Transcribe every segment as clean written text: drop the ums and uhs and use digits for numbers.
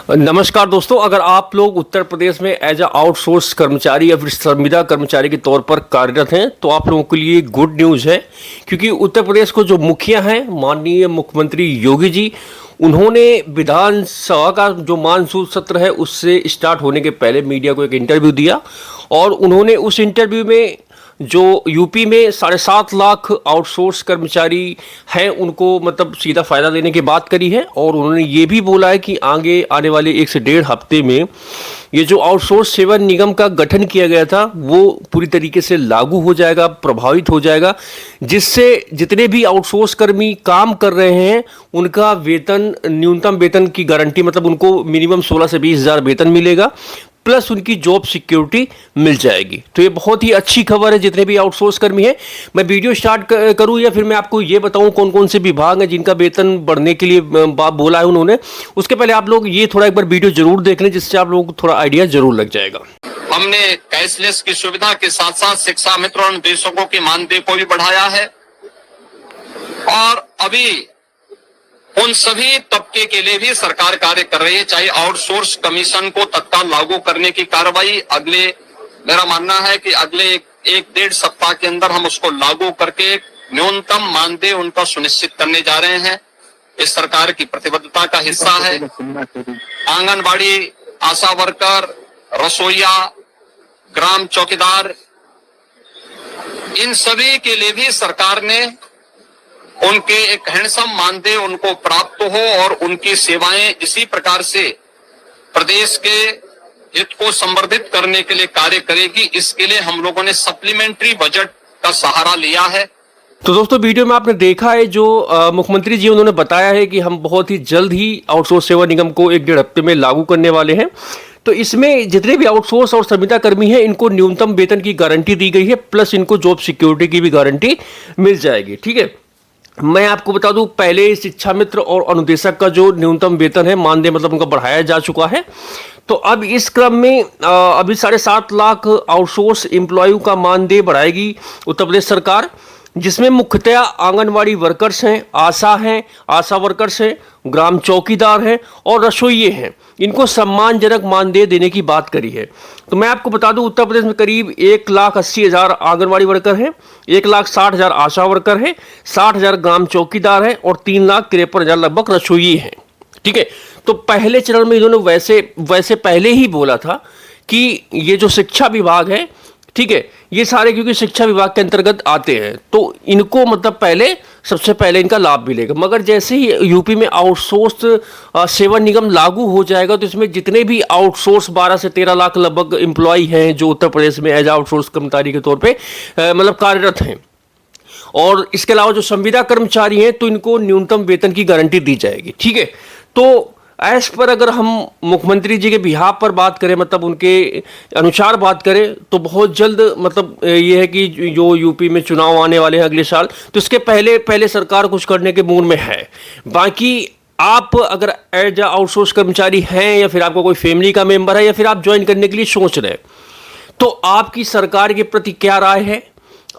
नमस्कार दोस्तों, अगर आप लोग उत्तर प्रदेश में एज अ आउटसोर्स कर्मचारी या फिर संविदा कर्मचारी के तौर पर कार्यरत हैं तो आप लोगों के लिए गुड न्यूज़ है, क्योंकि उत्तर प्रदेश को जो मुखिया हैं माननीय मुख्यमंत्री योगी जी, उन्होंने विधानसभा का जो मानसून सत्र है उससे स्टार्ट होने के पहले मीडिया को एक इंटरव्यू दिया और उन्होंने उस इंटरव्यू में जो यूपी में 7.5 लाख आउटसोर्स कर्मचारी हैं उनको मतलब सीधा फ़ायदा देने की बात करी है। और उन्होंने ये भी बोला है कि आगे आने वाले 1 से 1.5 हफ्ते में ये जो आउटसोर्स सेवा निगम का गठन किया गया था वो पूरी तरीके से लागू हो जाएगा, प्रभावित हो जाएगा, जिससे जितने भी आउटसोर्स कर्मी काम कर रहे हैं उनका वेतन, न्यूनतम वेतन की गारंटी, मतलब उनको मिनिमम 16 से 20 हज़ार वेतन मिलेगा, प्लस उनकी जॉब सिक्योरिटी मिल जाएगी। तो ये बहुत ही अच्छी खबर है जितने भी आउटसोर्स कर्मी हैं। मैं वीडियो स्टार्ट करूं या फिर मैं आपको ये बताऊं कौन कौन से विभाग हैं जिनका वेतन बढ़ने के लिए बोला है उन्होंने? उसके पहले आप लोग ये थोड़ा एक बार वीडियो जरूर देख लें, जिससे आप लोगों को थोड़ा आइडिया जरूर लग जाएगा। हमने कैशलेस की सुविधा के साथ साथ शिक्षा मित्र और निदेशकों के मानदेय को भी बढ़ाया है और अभी उन सभी तबके के लिए भी सरकार कार्य कर रही है। चाहे आउटसोर्स कमीशन को तत्काल लागू करने की कार्रवाई मेरा मानना है कि अगले 1-1.5 सप्ताह के अंदर हम उसको लागू करके न्यूनतम मानदेय उनका सुनिश्चित करने जा रहे हैं। इस सरकार की प्रतिबद्धता का हिस्सा है। आंगनबाड़ी, आशा वर्कर, रसोईया, ग्राम चौकीदार, इन सभी के लिए भी सरकार ने उनके एक हैंडसम मानदेय उनको प्राप्त हो और उनकी सेवाएं इसी प्रकार से प्रदेश के हित को संवर्धित करने के लिए कार्य करेगी। इसके लिए हम लोगों ने सप्लीमेंट्री बजट का सहारा लिया है। तो दोस्तों, वीडियो में आपने देखा है जो मुख्यमंत्री जी उन्होंने बताया है कि हम बहुत ही जल्द ही आउटसोर्स सेवा निगम को 1-1.5 हफ्ते में लागू करने वाले हैं। तो इसमें जितने भी आउटसोर्स और संविदा कर्मी हैं इनको न्यूनतम वेतन की गारंटी दी गई है, प्लस इनको जॉब सिक्योरिटी की भी गारंटी मिल जाएगी। ठीक है, मैं आपको बता दूं, पहले शिक्षा मित्र और अनुदेशक का जो न्यूनतम वेतन है, मानदेय मतलब उनका बढ़ाया जा चुका है। तो अब इस क्रम में अभी 7.5 लाख आउटसोर्स एम्प्लॉय का मानदेय बढ़ाएगी उत्तर प्रदेश सरकार, जिसमें मुख्यतः आंगनवाड़ी वर्कर्स हैं, आशा वर्कर्स हैं, ग्राम चौकीदार हैं और रसोइये हैं। इनको सम्मानजनक मानदेय देने की बात करी है। तो मैं आपको बता दूं, उत्तर प्रदेश में करीब 1,80,000 आंगनवाड़ी वर्कर हैं, 1,60,000 आशा वर्कर हैं, 60,000 ग्राम चौकीदार हैं और 3,53,000 लगभग रसोइये हैं। ठीक है, तो पहले चरण में इन्होंने वैसे पहले ही बोला था कि ये जो शिक्षा विभाग है, ठीक है, ये सारे क्योंकि शिक्षा विभाग के अंतर्गत आते हैं तो इनको मतलब सबसे पहले इनका लाभ मिलेगा। मगर जैसे ही यूपी में आउटसोर्स सेवा निगम लागू हो जाएगा तो इसमें जितने भी आउटसोर्स 12 से 13 लाख लगभग एम्प्लॉय हैं जो उत्तर प्रदेश में एज आउटसोर्स कर्मचारी के तौर पे मतलब कार्यरत हैं, और इसके अलावा जो संविदा कर्मचारी हैं तो इनको न्यूनतम वेतन की गारंटी दी जाएगी। ठीक है, तो एज पर अगर हम मुख्यमंत्री जी के बिहाफ पर बात करें, मतलब उनके अनुसार बात करें, तो बहुत जल्द मतलब ये है कि जो यूपी में चुनाव आने वाले हैं अगले साल, तो इसके पहले सरकार कुछ करने के मूड में है। बाकी आप अगर एज आउटसोर्स कर्मचारी हैं या फिर आपका कोई फैमिली का मेंबर है या फिर आप ज्वाइन करने के लिए सोच रहे हैं, तो आपकी सरकार के प्रति क्या राय है?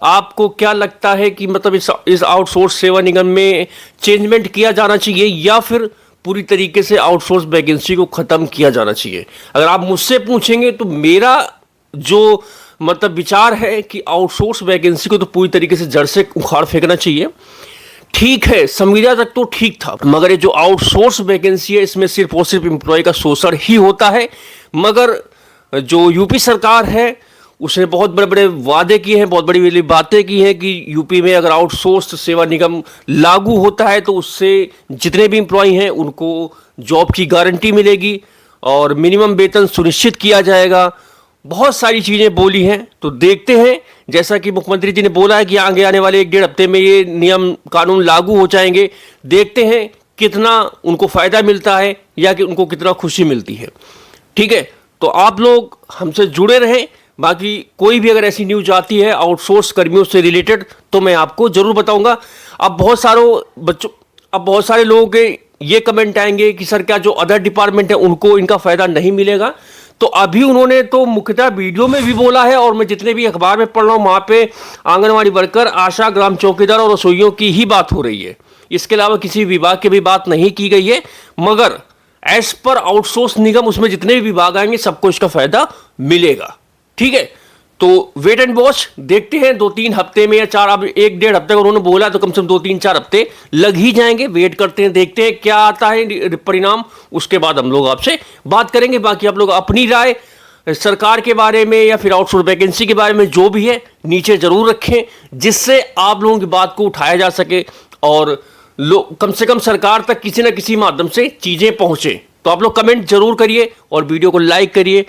आपको क्या लगता है कि मतलब इस आउटसोर्स सेवा निगम में चेंजमेंट किया जाना चाहिए या फिर पूरी तरीके से आउटसोर्स वैकेंसी को ख़त्म किया जाना चाहिए? अगर आप मुझसे पूछेंगे तो मेरा जो मतलब विचार है कि आउटसोर्स वैकेंसी को तो पूरी तरीके से जड़ से उखाड़ फेंकना चाहिए। ठीक है, संविदा तक तो ठीक था, मगर ये जो आउटसोर्स वैकेंसी है इसमें सिर्फ और सिर्फ एम्प्लॉय का शोषण ही होता है। मगर जो यूपी सरकार है उसने बहुत बड़े बड़े वादे किए हैं, बहुत बड़ी बड़ी बातें की हैं कि यूपी में अगर आउटसोर्स सेवा निगम लागू होता है तो उससे जितने भी एम्प्लॉय हैं उनको जॉब की गारंटी मिलेगी और मिनिमम वेतन सुनिश्चित किया जाएगा। बहुत सारी चीज़ें बोली हैं, तो देखते हैं, जैसा कि मुख्यमंत्री जी ने बोला है कि आगे आने वाले 1-1.5 हफ्ते में ये नियम कानून लागू हो जाएंगे। देखते हैं कितना उनको फ़ायदा मिलता है या कि उनको कितना खुशी मिलती है। ठीक है, तो आप लोग हमसे जुड़े रहें। बाकी कोई भी अगर ऐसी न्यूज आती है आउटसोर्स कर्मियों से रिलेटेड तो मैं आपको जरूर बताऊंगा। अब बहुत सारे लोगों के ये कमेंट आएंगे कि सर क्या जो अदर डिपार्टमेंट है उनको इनका फायदा नहीं मिलेगा? तो अभी उन्होंने तो मुख्यतः वीडियो में भी बोला है और मैं जितने भी अखबार में पढ़ रहा हूँ वहाँ पे आंगनवाड़ी वर्कर, आशा, ग्राम चौकीदार और रसोइयों की ही बात हो रही है। इसके अलावा किसी विभाग की भी बात नहीं की गई है। मगर एज पर आउटसोर्स निगम उसमें जितने भी विभाग आएंगे सबको इसका फायदा मिलेगा। ठीक है, तो वेट एंड वॉच, देखते हैं 2-3 हफ्ते में या 4, अब 1-1.5 हफ्ते का उन्होंने बोला तो कम से कम 2-3-4 हफ्ते लग ही जाएंगे। वेट करते हैं, देखते हैं क्या आता है परिणाम, उसके बाद हम लोग आपसे बात करेंगे। बाकी आप लोग अपनी राय सरकार के बारे में या फिर आउटसोर्स वैकेंसी के बारे में जो भी है नीचे जरूर रखें, जिससे आप लोगों की बात को उठाया जा सके और कम से कम सरकार तक किसी न किसी माध्यम से चीजें पहुंचे। तो आप लोग कमेंट जरूर करिए और वीडियो को लाइक करिए।